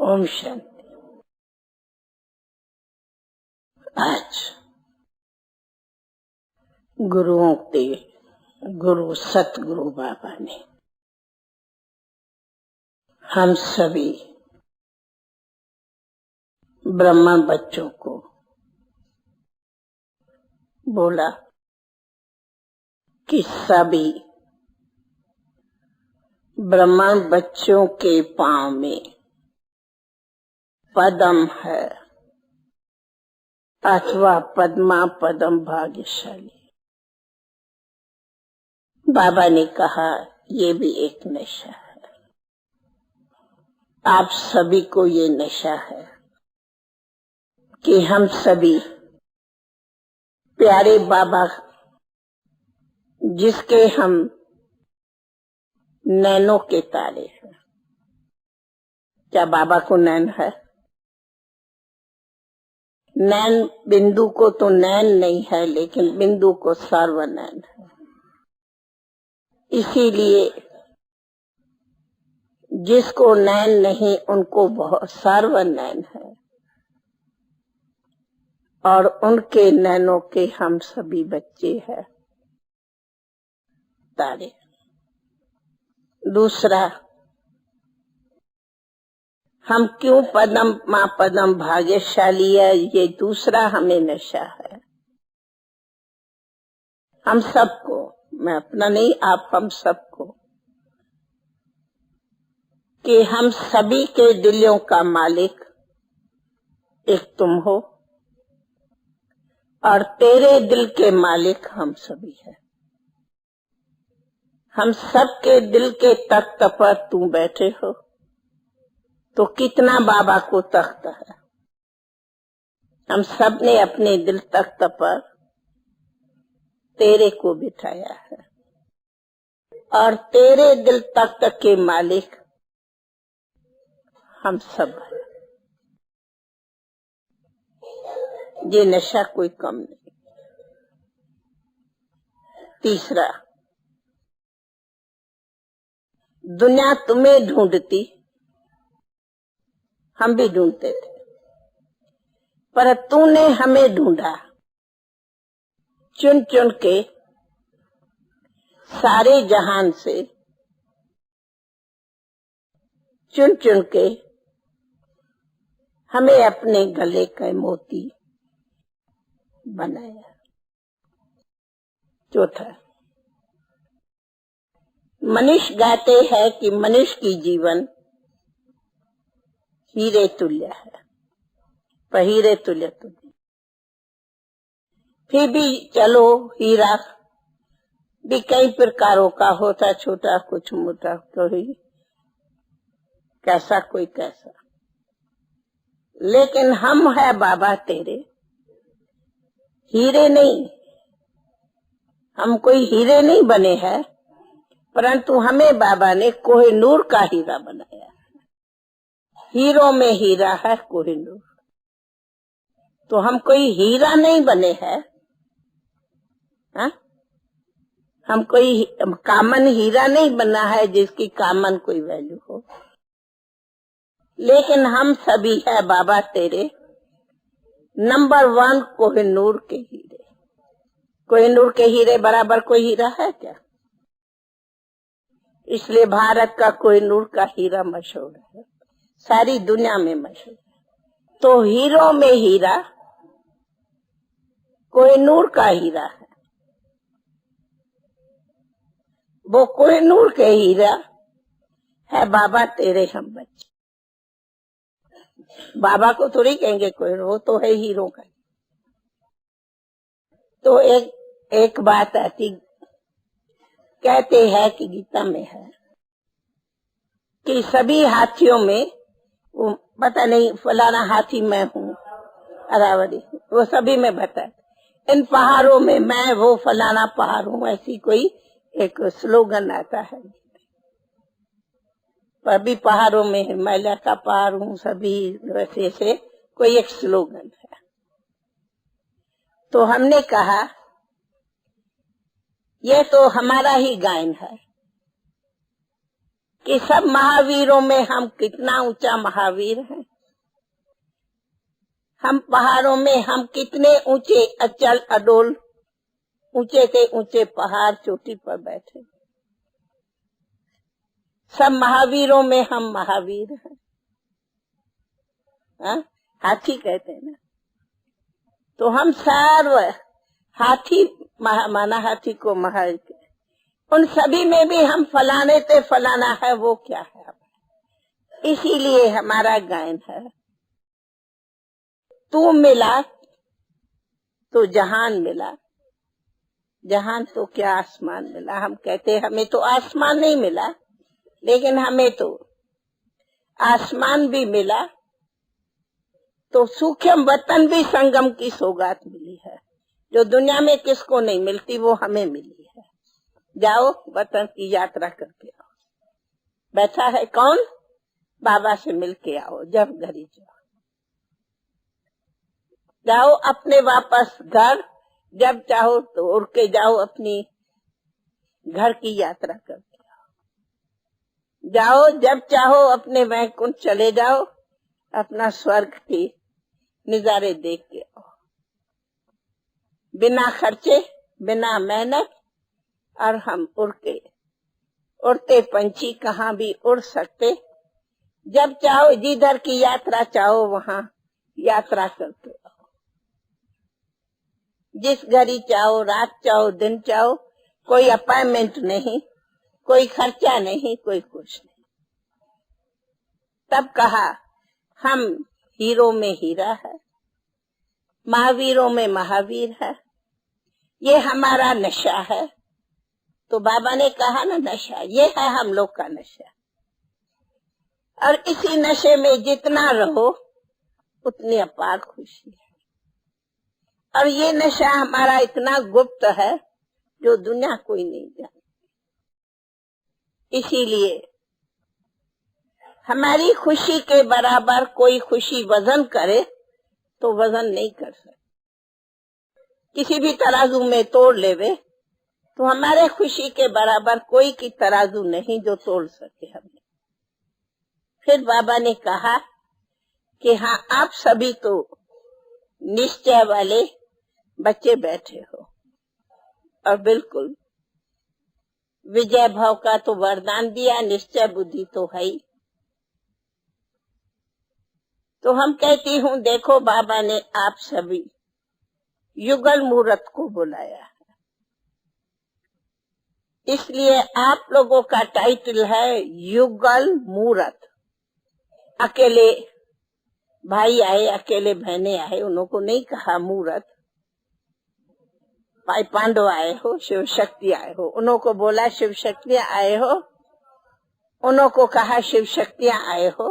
ओम शांति। आज गुरुओं के गुरु सतगुरु बाबा ने हम सभी ब्रह्मा बच्चों को बोला कि सभी ब्रह्मा बच्चों के पांव में पद्म है अथवा पद्मा पद्म भाग्यशाली। बाबा ने कहा ये भी एक नशा है। आप सभी को ये नशा है कि हम सभी प्यारे बाबा जिसके हम नैनों के तारे हैं। क्या बाबा को नैन है? नैन बिंदु को तो नैन नहीं है, लेकिन बिंदु को सर्वनैन है। इसीलिए जिसको नैन नहीं उनको बहुत सर्वनैन है, और उनके नैनों के हम सभी बच्चे हैं तारे। दूसरा, हम क्यों पद्म माँ पद्म भाग्यशाली है, ये दूसरा हमें नशा है। हम सबको, मैं अपना नहीं आप हम सबको, कि हम सभी के दिलों का मालिक एक तुम हो और तेरे दिल के मालिक हम सभी हैं। हम सबके दिल के तख्त पर तू बैठे हो, तो कितना बाबा को तख्त है। हम सब ने अपने दिल तख्त पर तेरे को बिठाया है, और तेरे दिल तख्त के मालिक हम सब हैं। ये नशा कोई कम नहीं। तीसरा, दुनिया तुम्हें ढूंढती, हम भी ढूंढते थे, पर तूने हमें ढूंढा चुन चुन के सारे जहान से, चुन चुन के हमें अपने गले के मोती बनाया। चौथा, मनुष्य गाते हैं कि मनुष्य की जीवन हीरे तुल्य है, पर हीरे तुल्य तो नहीं। फिर भी चलो, हीरा भी कई प्रकारों का होता, छोटा कुछ मोटा तो ही, कैसा कोई कैसा। लेकिन हम है बाबा तेरे हीरे नहीं, हम कोई हीरे नहीं बने हैं, परंतु हमें बाबा ने कोहिनूर का हीरा बनाया। हीरों में हीरा है कोहिनूर। तो हम कोई हीरा नहीं बने हैं, हम कोई कामन हीरा नहीं बना है जिसकी कामन कोई वैल्यू हो। लेकिन हम सभी है बाबा तेरे नंबर 1 कोहिनूर के हीरे। कोहिनूर के हीरे बराबर कोई हीरा है क्या? इसलिए भारत का कोहिनूर का हीरा मशहूर है, सारी दुनिया में मशहूर है। तो हीरो में हीरा कोहिनूर का हीरा है। वो कोहिनूर के हीरा है बाबा तेरे हम बच्चे। बाबा को थोड़ी कहेंगे कोहिनूर, वो तो है हीरो का। तो एक बात आती, कहते हैं कि गीता में है कि सभी हाथियों में वो पता नहीं फलाना हाथी मैं हूँ, अरावली, वो सभी में बताए। इन पहाड़ों में मैं वो फलाना पहाड़ हूँ, ऐसी कोई एक स्लोगन आता है। सभी पहाड़ों में हिमालय का पहाड़ हूँ, सभी वैसे से कोई एक स्लोगन है। तो हमने कहा ये तो हमारा ही गायन है, कि सब महावीरों में हम कितना ऊंचा महावीर हैं। हम पहाड़ों में हम कितने ऊंचे अचल अडोल, ऊंचे से ऊंचे पहाड़ चोटी पर बैठे। सब महावीरों में हम महावीर हैं। हाथी कहते हैं ना, तो हम सर्व हाथी माना हाथी को महावीर, उन सभी में भी हम फलाने ते फलाना है, वो क्या है। इसीलिए हमारा गायन है, तू मिला तो जहान मिला, जहान तो क्या आसमान मिला। हम कहते हमें तो आसमान नहीं मिला, लेकिन हमें तो आसमान भी मिला, तो सूक्ष्म वतन भी संगम की सौगात मिली है, जो दुनिया में किसको नहीं मिलती वो हमें मिली है। जाओ वतन की यात्रा करके आओ। बैठा है कौन? बाबा से मिलके आओ, जब घरी जाओ। जाओ अपने वापस घर, जब चाहो तो उड़ के जाओ, अपनी घर की यात्रा करके आओ। जाओ जब चाहो अपने वैकुंठ चले जाओ, अपना स्वर्ग के नजारे देख के आओ, बिना खर्चे बिना मेहनत। और हम उड़ते पंछी कहाँ भी उड़ सकते। जब चाहो जिधर की यात्रा चाहो वहाँ यात्रा करके आओ। जिस घड़ी चाहो, रात चाहो, दिन चाहो, कोई अपॉइंटमेंट नहीं, कोई खर्चा नहीं, कोई कुछ नहीं। तब कहा हम हीरो में हीरा है, महावीरों में महावीर है, ये हमारा नशा है। तो बाबा ने कहा ना, नशा ये है हम लोग का नशा। और इसी नशे में जितना रहो उतनी अपार खुशी है। और ये नशा हमारा इतना गुप्त है जो दुनिया कोई नहीं जानती। इसीलिए हमारी खुशी के बराबर कोई खुशी वजन करे तो वजन नहीं कर सकते। किसी भी तराजू में तोड़ लेवे तो हमारे खुशी के बराबर कोई की तराजू नहीं जो तोड़ सके हमें। फिर बाबा ने कहा कि हाँ, आप सभी तो निश्चय वाले बच्चे बैठे हो, और बिल्कुल विजय भाव का तो वरदान दिया, निश्चय बुद्धि तो है ही। तो हम कहती हूँ, देखो बाबा ने आप सभी युगल मुहूर्त को बुलाया है, इसलिए आप लोगों का टाइटल है युगल मुहूर्त। अकेले भाई आए, अकेले बहने आए, उनको नहीं कहा मुहूर्त। भाई पांडव आए हो, शिव शक्ति आए हो, उनको बोला शिव शक्तियां आए हो, उनको कहा शिव शक्तियां आए हो।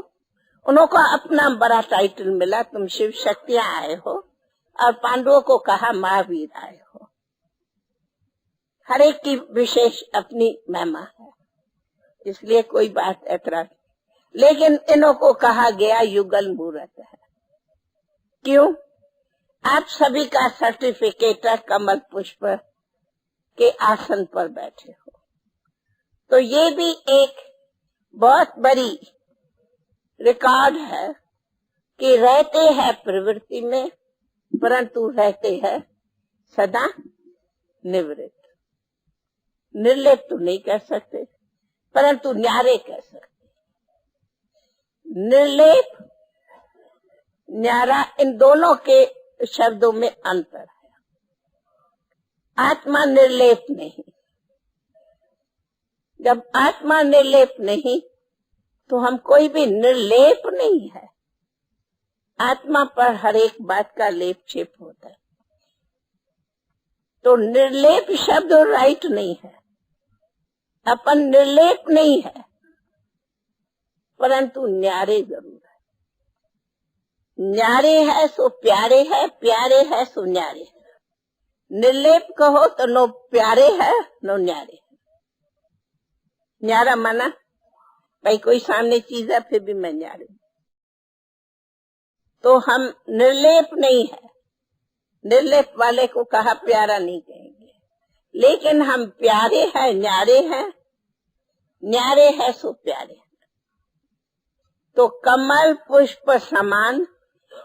उनको अपना बड़ा टाइटल मिला, तुम शिव शक्तियां आए हो, और पांडवों को कहा महावीर आए हो। हर एक की विशेष अपनी महिमा है, इसलिए कोई बात ऐतराज, लेकिन इन्हों को कहा गया युगल मुहूर्त है। क्यों? आप सभी का सर्टिफिकेट है कमल पुष्प के आसन पर बैठे हो। तो ये भी एक बहुत बड़ी रिकॉर्ड है कि रहते हैं प्रवृत्ति में, परंतु रहते हैं सदा निवृत्त। निर्लिप्त तो नहीं कह सकते, परंतु न्यारे कह सकते। निर्लेप न्यारा, इन दोनों के शब्दों में अंतर है। आत्मा निर्लेप नहीं। जब आत्मा निर्लेप नहीं तो हम कोई भी निर्लेप नहीं है। आत्मा पर हर एक बात का लेप छेप होता है। तो निर्लेप शब्द राइट नहीं है, अपन निर्लेप नहीं है, परंतु न्यारे जरूर है। न्यारे है सो प्यारे है, प्यारे है सो न्यारे है। निर्लेप कहो तो नो प्यारे है नो न्यारे है। न्यारा माना भाई कोई सामने चीज है फिर भी मैं न्यारे हूं, तो हम निर्लेप नहीं है। निर्लेप वाले को कहा प्यारा नहीं कहेंगे, लेकिन हम प्यारे हैं, न्यारे हैं, न्यारे है सो प्यारे हैं। तो कमल पुष्प समान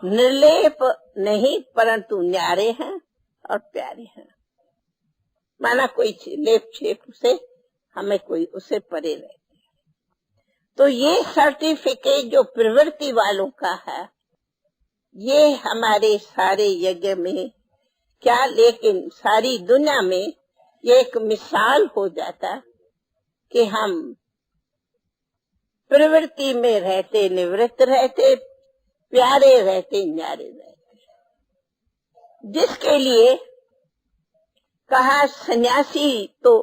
निर्लेप नहीं, परंतु न्यारे हैं और प्यारे हैं। माना कोई लेप छेप से हमें कोई उसे परे रहते हैं। तो ये सर्टिफिकेट जो प्रवृत्ति वालों का है, ये हमारे सारे यज्ञ में क्या, लेकिन सारी दुनिया में ये एक मिसाल हो जाता कि हम प्रवृत्ति में रहते, निवृत्त रहते, प्यारे रहते, न्यारे रहते, जिसके लिए कहा सन्यासी तो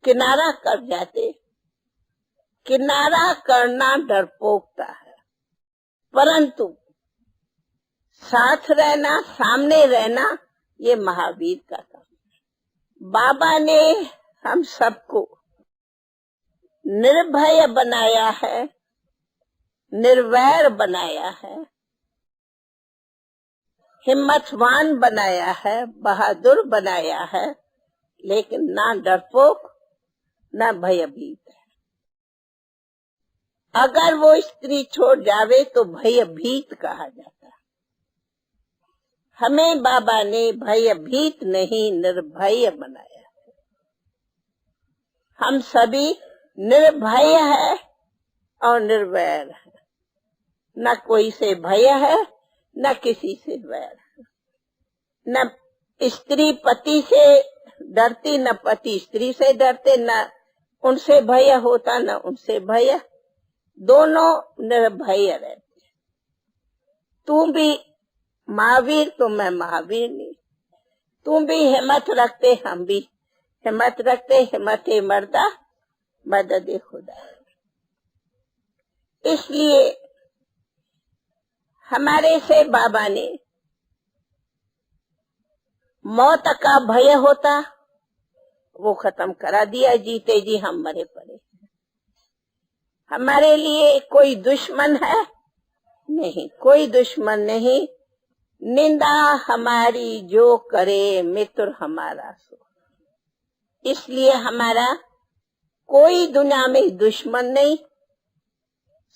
किनारा कर जाते। किनारा करना डरपोकता है, परंतु साथ रहना, सामने रहना, ये महावीर का काम है। बाबा ने हम सबको निर्भय बनाया है, निर्वैर बनाया है, हिम्मतवान बनाया है, बहादुर बनाया है, लेकिन ना डरपोक ना भयभीत है। अगर वो स्त्री छोड़ जावे तो भयभीत कहा जाता है। हमें बाबा ने भयभीत नहीं, निर्भय बनाया है। हम सभी निर्भय है और निर्वैर है। न कोई से भय है, न किसी से वैर है। न स्त्री पति से डरती, न पति स्त्री से डरते, न उनसे भय होता, न उनसे भय। दोनों निर्भय रहते। तू भी महावीर तो मैं महावीर नहीं। तू भी हिम्मत रखते, हम भी हिम्मत रखते। हिम्मते मर्दा मदद खुदा। इसलिए हमारे से बाबा ने मौत का भय होता वो खत्म करा दिया। जीते जी हम मरे पड़े। हमारे लिए कोई दुश्मन है नहीं, कोई दुश्मन नहीं। निंदा हमारी जो करे, मित्र हमारा सो। इसलिए हमारा कोई दुनिया में दुश्मन नहीं,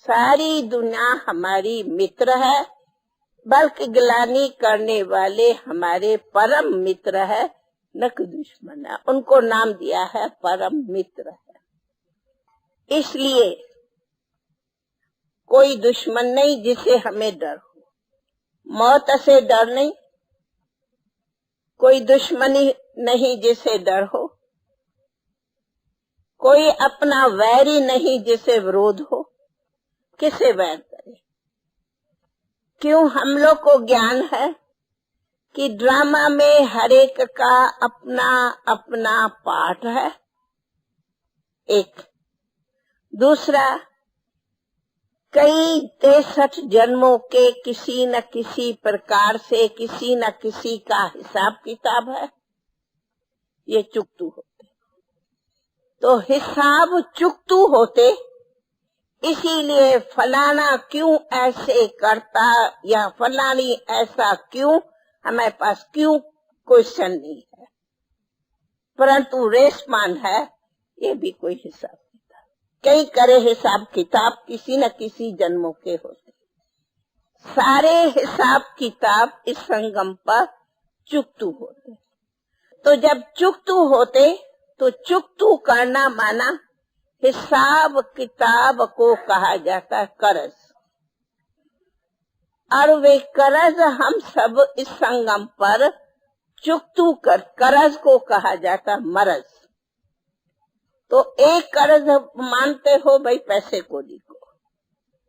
सारी दुनिया हमारी मित्र है। बल्कि गिलानी करने वाले हमारे परम मित्र है, न कि दुश्मन है। उनको नाम दिया है परम मित्र है। इसलिए कोई दुश्मन नहीं जिसे हमें डर हो। मौत से डर नहीं, कोई दुश्मनी नहीं जिसे डर हो, कोई अपना वैरी नहीं जिसे विरोध हो। किसे वैर करे? क्यों? हम लोग को ज्ञान है कि ड्रामा में हर एक का अपना अपना पार्ट है। एक दूसरा, कई 63 जन्मों के किसी न किसी प्रकार से किसी न किसी का हिसाब किताब है। ये चुकतू होते, तो हिसाब चुकतू होते। इसीलिए फलाना क्यों ऐसे करता या फलानी ऐसा क्यों, हमारे पास क्यों क्वेश्चन नहीं है, परंतु रेस्पॉन्ड है ये भी कोई हिसाब किताब। कई करे हिसाब किताब किसी न किसी जन्मों के होते। सारे हिसाब किताब इस संगम पर चुकतू होते। तो जब चुकतू होते तो चुकतू करना माना हिसाब किताब को कहा जाता है कर्ज। और वे कर्ज हम सब इस संगम पर चुकतू कर, कर्ज को कहा जाता मरज। तो एक कर्ज मानते हो भाई पैसे कौड़ी को,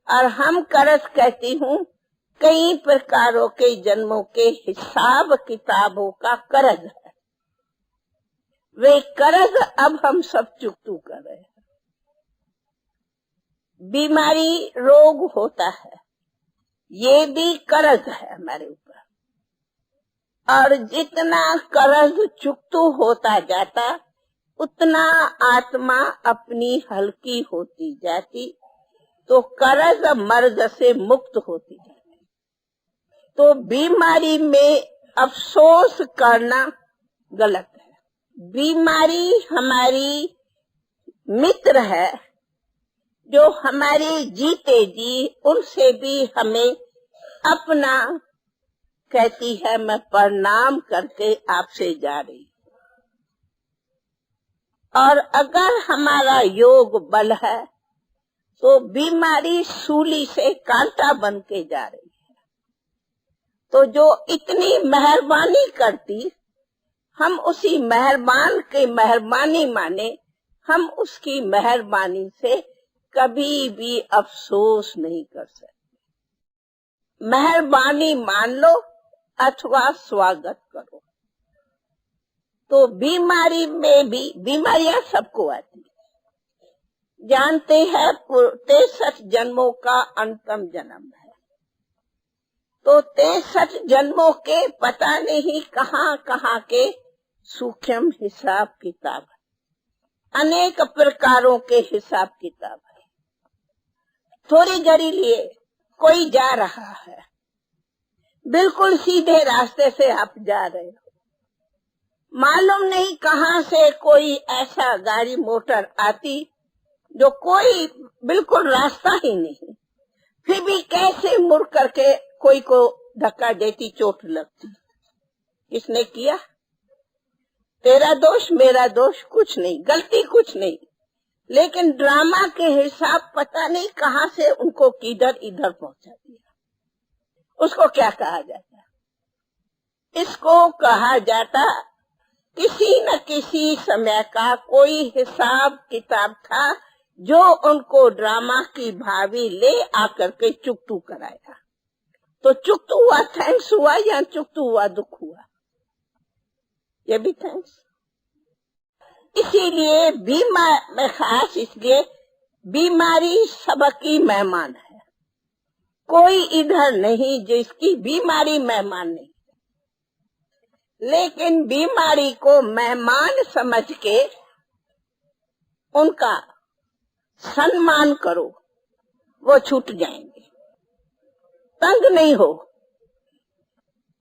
और हम कर्ज कहती हूँ कई प्रकारों के जन्मों के हिसाब किताबों का कर्ज है। वे कर्ज अब हम सब चुकतू कर रहे हैं। बीमारी रोग होता है, ये भी कर्ज है हमारे ऊपर। और जितना कर्ज चुकतू होता जाता उतना आत्मा अपनी हल्की होती जाती, तो कर्ज मर्ज से मुक्त होती जाती। तो बीमारी में अफसोस करना गलत है। बीमारी हमारी मित्र है, जो हमारे जीते जी उनसे भी हमें अपना कहती है मैं प्रणाम करके आपसे जा रही। और अगर हमारा योग बल है तो बीमारी सूली से कांटा बन के जा रही है। तो जो इतनी मेहरबानी करती, हम उसी मेहरबान के मेहरबानी माने, हम उसकी मेहरबानी से कभी भी अफसोस नहीं कर सकते। मेहरबानी मान लो अथवा स्वागत करो। तो बीमारी में भी, बीमारियां सबको आती है। जानते हैं 63 जन्मों का अंतिम जन्म है। तो 63 जन्मों के पता नहीं कहाँ कहाँ के सूक्ष्म हिसाब किताब है, अनेक प्रकारों के हिसाब किताब है। थोड़ी घड़ी लिए कोई जा रहा है, बिल्कुल सीधे रास्ते से आप जा रहे हो, मालूम नहीं कहाँ से कोई ऐसा गाड़ी मोटर आती जो कोई बिल्कुल रास्ता ही नहीं, फिर भी कैसे मुड़ करके कोई को धक्का देती, चोट लगती। किसने किया? तेरा दोष मेरा दोष कुछ नहीं, गलती कुछ नहीं, लेकिन ड्रामा के हिसाब पता नहीं कहाँ से उनको किधर इधर पहुंचा दिया। उसको क्या कहा जाता? इसको कहा जाता किसी न किसी समय का कोई हिसाब किताब था जो उनको ड्रामा की भावी ले आकर के चुकतू कराया। तो चुकतू हुआ थैंक्स हुआ या चुकतू हुआ दुख हुआ? ये भी थैंक्स। इसीलिए बीमार खास, इसलिए बीमारी सबकी मेहमान है। कोई इधर नहीं जिसकी बीमारी मेहमान नहीं। लेकिन बीमारी को मेहमान समझ के उनका सम्मान करो, वो छूट जाएंगे। तंग नहीं हो,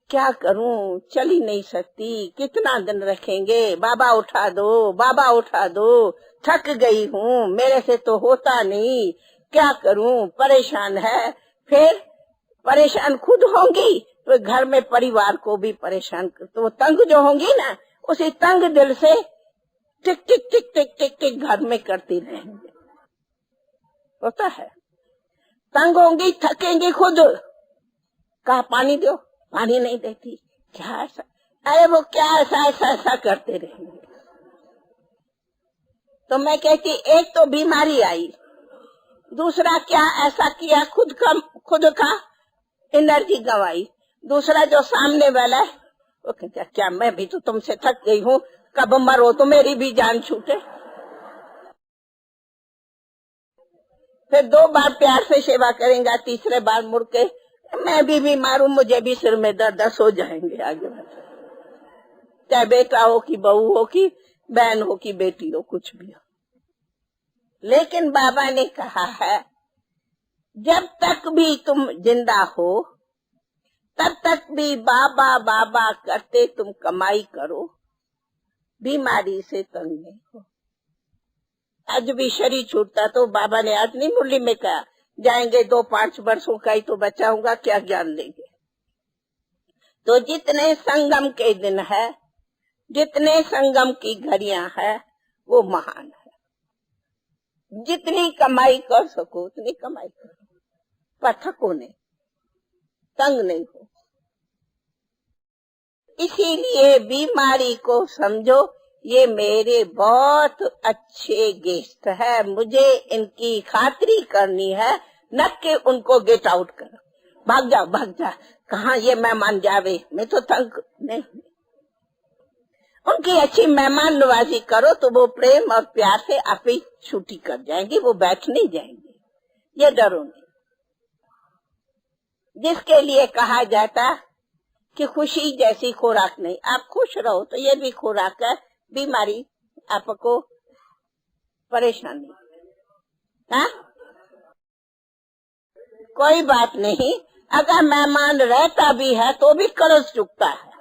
क्या करूं, चल ही नहीं सकती, कितना दिन रखेंगे, बाबा उठा दो, बाबा उठा दो, थक गई हूँ, मेरे से तो होता नहीं, क्या करूं, परेशान है। फिर परेशान खुद होंगी तो घर में परिवार को भी परेशान कर, तो तंग जो होंगी ना, उसी तंग दिल से टिक टिक टिक टिक टिक टिक घर में करती रहेंगे। होता है, तंग होंगी, थकेंगी खुद, कहा पानी दो, पानी नहीं देती, क्या ऐसा, अरे वो क्या ऐसा करते रहेंगे। तो मैं कहती एक तो बीमारी आई, दूसरा क्या ऐसा किया, खुद का एनर्जी गंवाई, दूसरा जो सामने वाला है वो कहता क्या मैं भी तो तुमसे थक गई हूँ, कब मरो तो मेरी भी जान छूटे। फिर 2 बार प्यार से सेवा करेंगे, तीसरे बार मुड़ के मैं भी बीमार हूँ, मुझे भी सिर में दर्द, हो जाएंगे आगे। चाहे बेटा हो कि बहू हो कि बहन हो कि बेटी हो, कुछ भी हो। लेकिन बाबा ने कहा है जब तक भी तुम जिंदा हो तब तक भी बाबा बाबा करते तुम कमाई करो, बीमारी से तंग नहीं हो। आज भी शरीर छूटता तो बाबा ने आज नहीं मुरली में कहा जाएंगे 2-5 वर्षों का ही तो बचा होगा, क्या ज्ञान लेंगे। तो जितने संगम के दिन है, जितने संगम की घड़ियां है, वो महान है। जितनी कमाई कर सको उतनी कमाई करो, पर थको नहीं, तंग नहीं हो। इसीलिए बीमारी को समझो ये मेरे बहुत अच्छे गेस्ट है, मुझे इनकी खातिरी करनी है, न कि उनको गेट आउट करो, भाग जा, कहाँ ये मेहमान जावे, मैं तो तंग नहीं। उनकी अच्छी मेहमान नवाजी करो तो वो प्रेम और प्यार से आप ही छुट्टी कर जाएंगी, वो बैठ नहीं जाएंगे, ये डरो नहीं। जिसके लिए कहा जाता कि खुशी जैसी खुराक नहीं, आप खुश रहो तो ये भी खुराक है, बीमारी आपको परेशानी। हाँ, कोई बात नहीं, अगर मेहमान रहता भी है तो भी कर्ज चुकता है,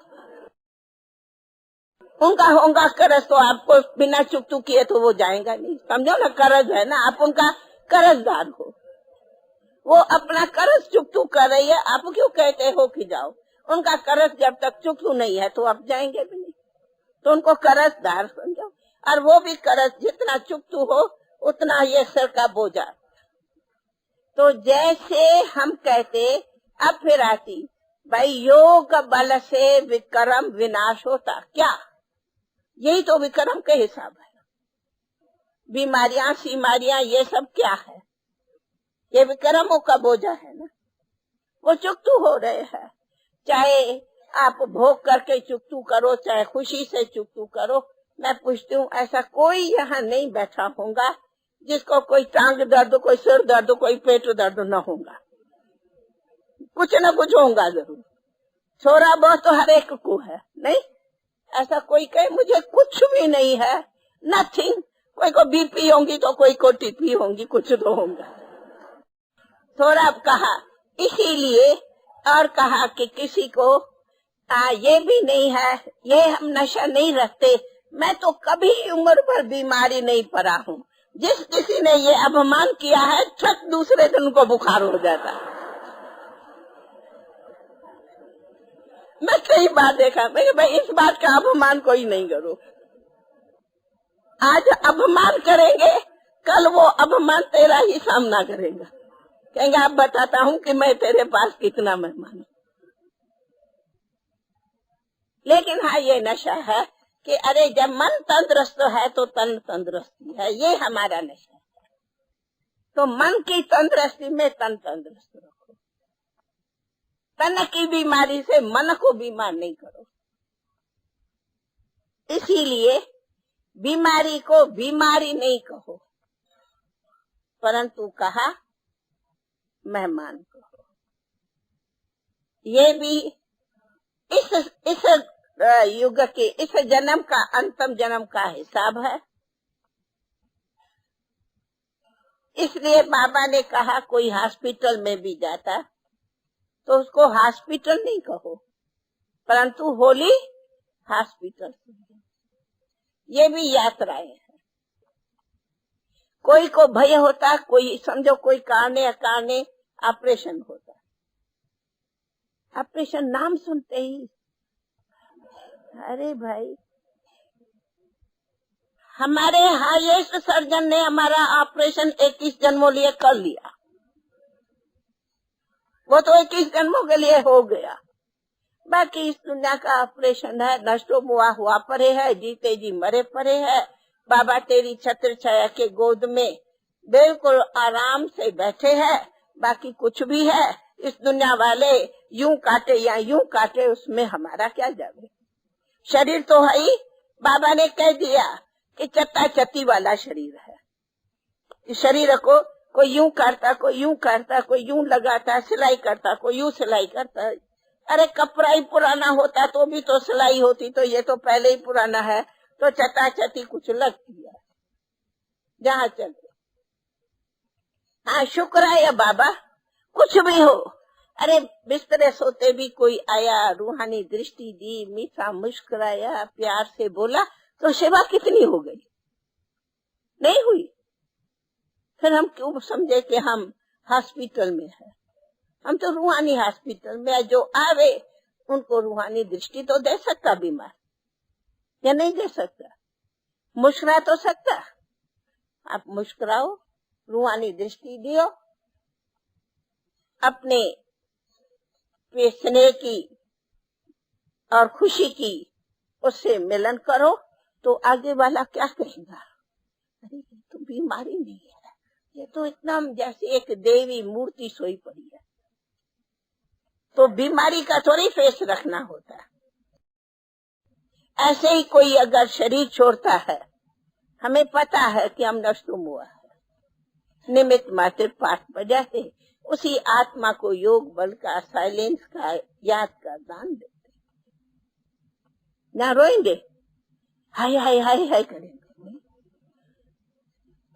उनका होगा कर्ज तो आपको बिना चुकतू किए तो वो जाएगा नहीं। समझो ना, कर्ज है ना, आप उनका कर्जदार हो, वो अपना कर्ज चुकतू कर रही है, आप क्यों कहते हो कि जाओ? उनका कर्ज जब तक चुकतू नहीं है तो आप जाएंगे भी नहीं, तो उनको कर्जदार समझो। और वो भी कर्ज जितना चुकतू हो उतना ये सर का बोझा। तो जैसे हम कहते, अब फिर आती भाई, योग बल से विक्रम विनाश होता, क्या? यही तो विक्रम के हिसाब है। बीमारियां सीमारियां ये सब क्या है? ये विक्रमों का बोझा है ना, वो चुकतू हो रहे हैं। चाहे आप भोग करके चुकतू करो, चाहे खुशी से चुकतू करो। मैं पूछती हूँ, ऐसा कोई यहाँ नहीं बैठा होगा जिसको कोई टांग दर्द, कोई सिर दर्द, कोई पेट दर्द न होगा? कुछ न कुछ होगा जरूर, थोड़ा बहुत तो हर एक को है। नहीं ऐसा कोई कहे मुझे कुछ भी नहीं है, नथिंग। कोई को बीपी होंगी तो कोई को टीपी होंगी, कुछ तो होगा। थोड़ा कहा इसीलिए, और कहा कि किसी को ये भी नहीं है, ये हम नशा नहीं रखते। मैं तो कभी उम्र भर बीमारी नहीं पड़ा हूँ। जिस किसी ने ये अपमान किया है, छठ दूसरे दिन को बुखार हो जाता। मैं कई बार देखा, मैं भाई इस बात का अपमान कोई नहीं करो। आज अपमान करेंगे, कल वो अपमान तेरा ही सामना करेगा। कहेंगे आप बताता हूँ कि मैं तेरे पास कितना मेहमान हूँ। लेकिन हाँ, ये नशा है कि अरे जब मन तंदुरुस्त है तो तन तंदुरुस्ती है, ये हमारा नशा है। तो मन की तंदुरुस्ती में तन तंदुरुस्त रखो। तन की बीमारी से मन को बीमार नहीं करो। इसीलिए बीमारी को बीमारी नहीं कहो, परंतु कहा मेहमान कहो। ये भी इस युग के, इस जन्म का, अंतिम जन्म का हिसाब है। इसलिए बाबा ने कहा कोई हॉस्पिटल में भी जाता तो उसको हॉस्पिटल नहीं कहो, परंतु होली हॉस्पिटल। ये भी यात्राएं हैं। कोई को भय होता, कोई समझो कोई कारणे अकारणे ऑपरेशन होता। ऑपरेशन नाम सुनते ही अरे भाई, हमारे हाईएस्ट सर्जन ने हमारा ऑपरेशन 21 जन्मों लिए कर लिया। वो तो 21 जन्मों के लिए हो गया। बाकी इस दुनिया का ऑपरेशन है, नष्टो मुआ हुआ पड़े है, जीते जी मरे पड़े है। बाबा तेरी छत्र छाया के गोद में बिल्कुल आराम से बैठे हैं। बाकी कुछ भी है इस दुनिया वाले यूं काटे या यूं काटे, उसमें हमारा क्या जावे। शरीर तो है ही, बाबा ने कह दिया कि चत्ता चत्ती वाला शरीर है। इस शरीर को कोई यूं करता, कोई यूं करता, कोई यूं लगाता, सिलाई करता, कोई यूं सिलाई करता। अरे कपड़ा ही पुराना होता तो भी तो सिलाई होती, तो ये तो पहले ही पुराना है, तो चत्ता चत्ती कुछ लगती है जहाँ चलते। हाँ शुक्र है या बाबा, कुछ भी हो। अरे बिस्तरे सोते भी कोई आया, रूहानी दृष्टि दी, मीठा मुस्कुराया, प्यार से बोला, तो सेवा कितनी हो गई? नहीं हुई। फिर हम क्यों समझे कि हम हॉस्पिटल में है? हम तो रूहानी हॉस्पिटल में है। जो आवे उनको रूहानी दृष्टि तो दे सकता बीमार, या नहीं दे सकता? मुस्कुरा तो सकता। आप मुस्कुराओ, रूहानी दृष्टि दियो, अपने स्नेह की और खुशी की उससे मिलन करो, तो आगे वाला क्या कहेगा? अरे ये तो बीमारी नहीं है, ये तो एकदम जैसे एक देवी मूर्ति सोई पड़ी है। तो बीमारी का थोड़ी फेस रखना होता है। ऐसे ही कोई अगर शरीर छोड़ता है, हमें पता है कि हम नष्टुम हुआ है, निमित्त मात्र पाठ बजाते, उसी आत्मा को योग बल का, साइलेंस का, याद का दान देते। ना रोएंगे, हाय हाय हाय हाय करेंगे।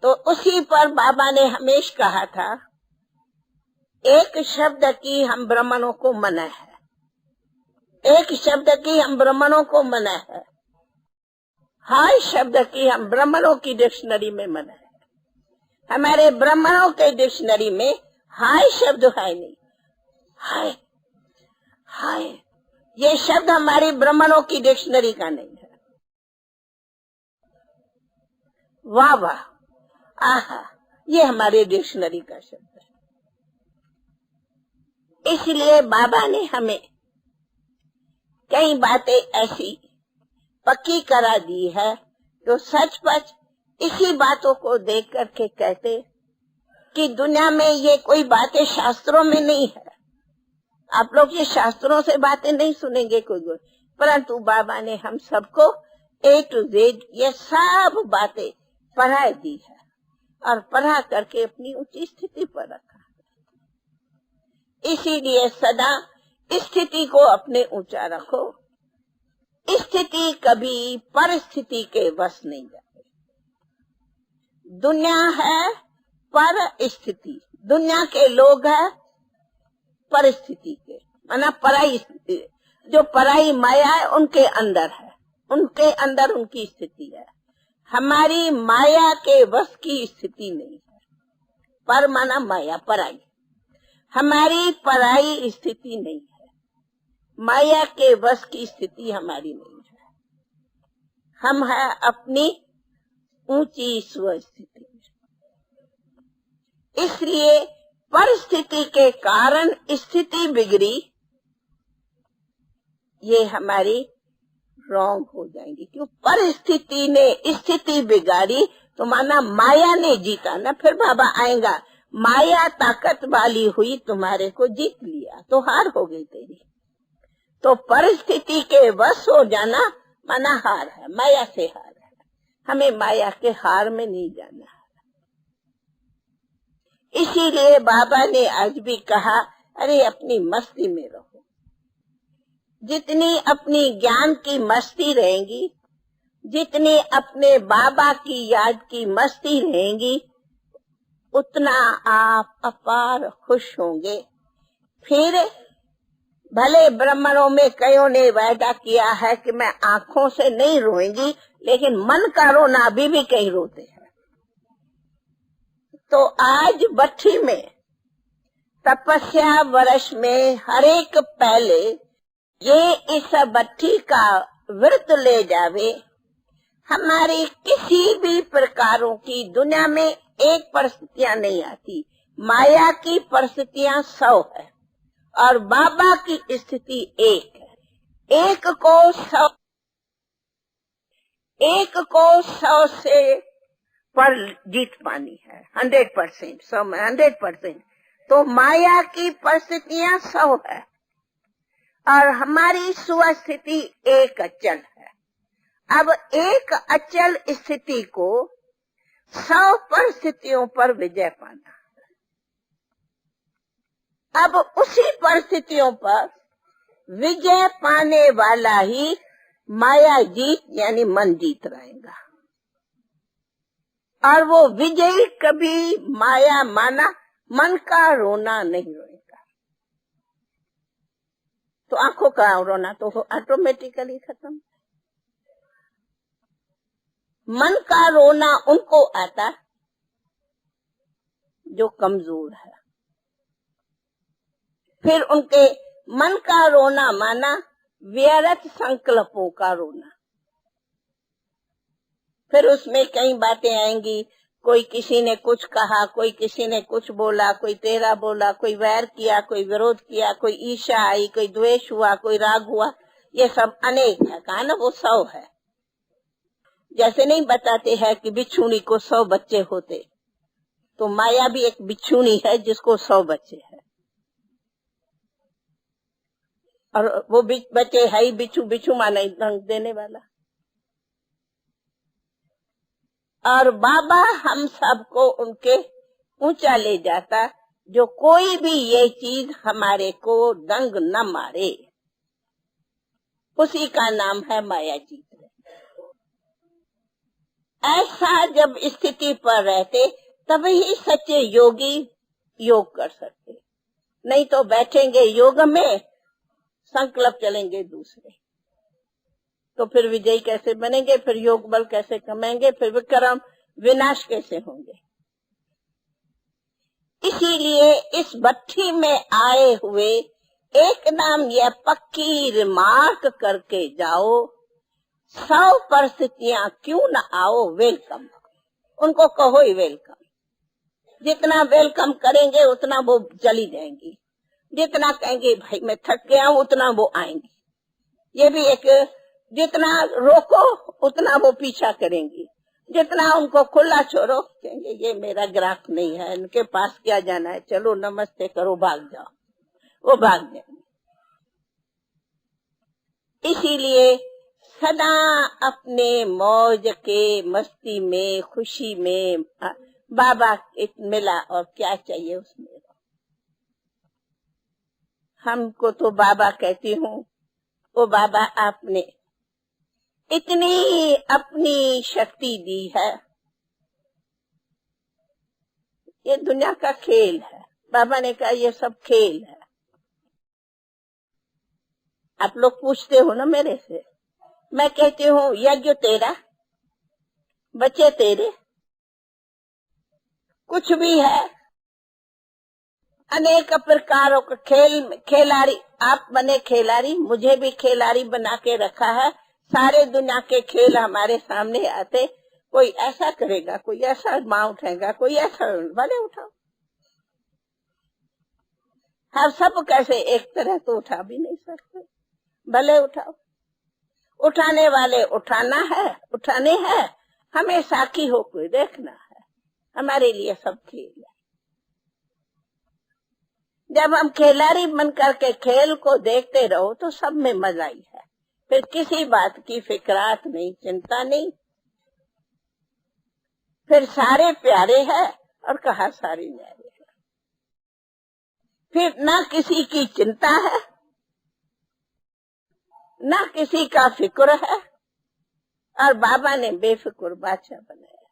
तो उसी पर बाबा ने हमेशा कहा था, एक शब्द की हम ब्राह्मणों को मना है, एक शब्द की हम ब्राह्मणों को मना है। हाय शब्द की हम ब्राह्मणों की डिक्शनरी में मना है। हमारे ब्राह्मणों के डिक्शनरी में हाय शब्द है नहीं। हाय हाय ये शब्द हमारी ब्राह्मणों की डिक्शनरी का नहीं है। वाह वाह, आहा, ये हमारे डिक्शनरी का शब्द है। इसलिए बाबा ने हमें कई बातें ऐसी पक्की करा दी है तो सचपच इसी बातों को देख करके कहते कि दुनिया में ये कोई बातें शास्त्रों में नहीं है। आप लोग ये शास्त्रों से बातें नहीं सुनेंगे कोई, परंतु बाबा ने हम सबको A to Z ये सब बातें पढ़ा दी है और पढ़ा करके अपनी ऊंची स्थिति पर रखा। इसीलिए सदा स्थिति को अपने ऊंचा रखो। स्थिति कभी परिस्थिति के वश नहीं जाती। दुनिया है पर स्थिति, दुनिया के लोग है परिस्थिति के, माना पराई स्थिति, जो पराई माया है उनके अंदर है, उनके अंदर उनकी स्थिति है। हमारी माया के वश की स्थिति नहीं है। पर माना माया पराई, हमारी पराई स्थिति नहीं है। माया के वश की स्थिति हमारी नहीं है। हम है अपनी ऊंची स्वस्थिति। इसलिए परिस्थिति के कारण स्थिति बिगड़ी, ये हमारी रॉन्ग हो जाएंगी। क्यों? परिस्थिति ने स्थिति बिगाड़ी तो माना माया ने जीता ना। फिर बाबा आएगा, माया ताकत वाली हुई, तुम्हारे को जीत लिया तो हार हो गई तेरी। तो परिस्थिति के वश हो जाना माना हार है, माया से हार है। हमें माया के हार में नहीं जाना है। इसीलिए बाबा ने आज भी कहा, अरे अपनी मस्ती में रहो। जितनी अपनी ज्ञान की मस्ती रहेंगी, जितनी अपने बाबा की याद की मस्ती रहेंगी, उतना आप अपार खुश होंगे। फिर भले ब्राह्मणों में कईयों ने वायदा किया है कि मैं आंखों से नहीं रोएंगी, लेकिन मन का रोना अभी भी कहीं रोते हैं। तो आज बट्ठी में तपस्या वर्ष में हर एक पहले ये इस बट्ठी का व्रत ले जावे। हमारी किसी भी प्रकारों की दुनिया में एक परिस्थितियां नहीं आती, माया की परिस्थितियां 100 है और बाबा की स्थिति 1 है। एक को 100 से पर जीत पानी है, 100%, 100 में 100%। तो माया की परिस्थितियां 100 है और हमारी स्वस्थिति एक अचल है। अब एक अचल स्थिति को 100 परिस्थितियों पर विजय पाना। अब उसी परिस्थितियों पर विजय पाने वाला ही माया जीत यानी मन जीत रहेगा। और वो विजयी कभी माया माना मन का रोना नहीं रोएगा। तो आंखों का रोना तो ऑटोमेटिकली खत्म। मन का रोना उनको आता जो कमजोर है। फिर उनके मन का रोना माना व्यर्थ संकल्पों का रोना। फिर उसमें कई बातें आएंगी, कोई किसी ने कुछ कहा, कोई किसी ने कुछ बोला, कोई तेरा बोला, कोई वैर किया, कोई विरोध किया, कोई ईर्ष्या आई, कोई द्वेष हुआ, कोई राग हुआ। ये सब अनेक है। कहा ना वो 100 है। जैसे नहीं बताते हैं कि बिच्छूनी को 100 बच्चे होते, तो माया भी एक बिच्छूनी है जिसको 100 बच्चे हैं। और वो बच्चे है ही बिच्छू, बिच्छू माना रंग देने वाला। और बाबा हम सबको उनके ऊंचा ले जाता, जो कोई भी ये चीज हमारे को दंग न मारे। उसी का नाम है माया जीत। ऐसा जब स्थिति पर रहते तभी सच्चे योगी योग कर सकते, नहीं तो बैठेंगे योग में संकल्प चलेंगे दूसरे। तो फिर विजयी कैसे बनेंगे, फिर योग बल कैसे कमाएंगे, फिर विक्रम विनाश कैसे होंगे। इसीलिए इस भट्ठी में आए हुए एक नाम यह पक्की रिमार्क करके जाओ, 100 परिस्थितियां क्यों न आओ, वेलकम। उनको कहो ही वेलकम। जितना वेलकम करेंगे उतना वो चली जाएंगी, जितना कहेंगे भाई मैं थक गया हूं उतना वो आएंगी। ये भी एक, जितना रोको उतना वो पीछा करेंगी, जितना उनको खुला छोड़ो कहेंगे ये मेरा ग्राहक नहीं है, इनके पास क्या जाना है, चलो नमस्ते करो भाग जाओ, वो भाग जाएंगे। इसीलिए सदा अपने मौज के मस्ती में खुशी में बाबा मिला और क्या चाहिए उसमें। हमको तो बाबा कहती हूँ, वो बाबा आपने इतनी अपनी शक्ति दी है, ये दुनिया का खेल है। बाबा ने कहा ये सब खेल है। आप लोग पूछते हो ना मेरे से, मैं कहती हूँ यज्ञ तेरा, बच्चे तेरे, कुछ भी है, अनेक प्रकारों का खिलाड़ी, आप बने खिलाड़ी, मुझे भी खिलाड़ी बना के रखा है। सारे दुनिया के खेल हमारे सामने आते, कोई ऐसा करेगा, कोई ऐसा माँ उठाएगा, कोई ऐसा, भले उठाओ। हम सब कैसे एक तरह तो उठा भी नहीं सकते, भले उठाओ। उठाने वाले उठाना है, उठाने हैं, हमें साखी हो कोई देखना है, हमारे लिए सब खेल है। जब हम खिलाड़ी बन करके खेल को देखते रहो तो सब में मजा ही है, फिर किसी बात की फिक्रात नहीं, चिंता नहीं, फिर सारे प्यारे हैं और कहा सारे न्यारे हैं, फिर ना किसी की चिंता है ना किसी का फिक्र है, और बाबा ने बेफिक्र बादशाह बनाया,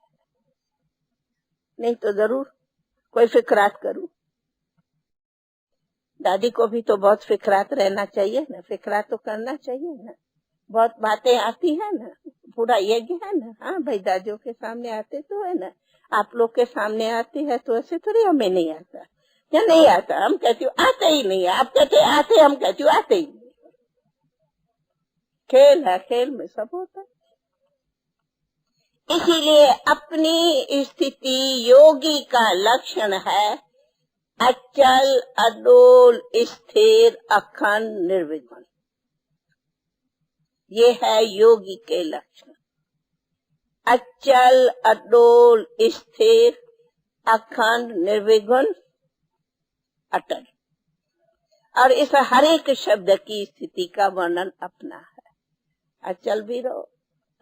नहीं तो जरूर कोई फिक्रात करूं। दादी को भी तो बहुत फिक्रात रहना चाहिए ना, फिक्रात तो करना चाहिए ना, बहुत बातें आती है ना, पूरा यज्ञ है ना। हाँ भाई, दादियों के सामने आते तो है ना, आप लोग के सामने आती है तो ऐसे थोड़ी हमें नहीं आता, या नहीं आता, हम कहती हूँ आते ही नहीं है, आप कहते आते, हम कहती हूँ आते ही नहीं। खेल है, खेल में सब होता है। इसीलिए अपनी स्थिति योगी का लक्षण है अचल अडोल स्थिर अखंड निर्विघ्न, ये है योगी के लक्षण। अचल अडोल स्थिर अखंड निर्विघ्न अटल, और इस हर एक शब्द की स्थिति का वर्णन अपना है। अचल भी रहो,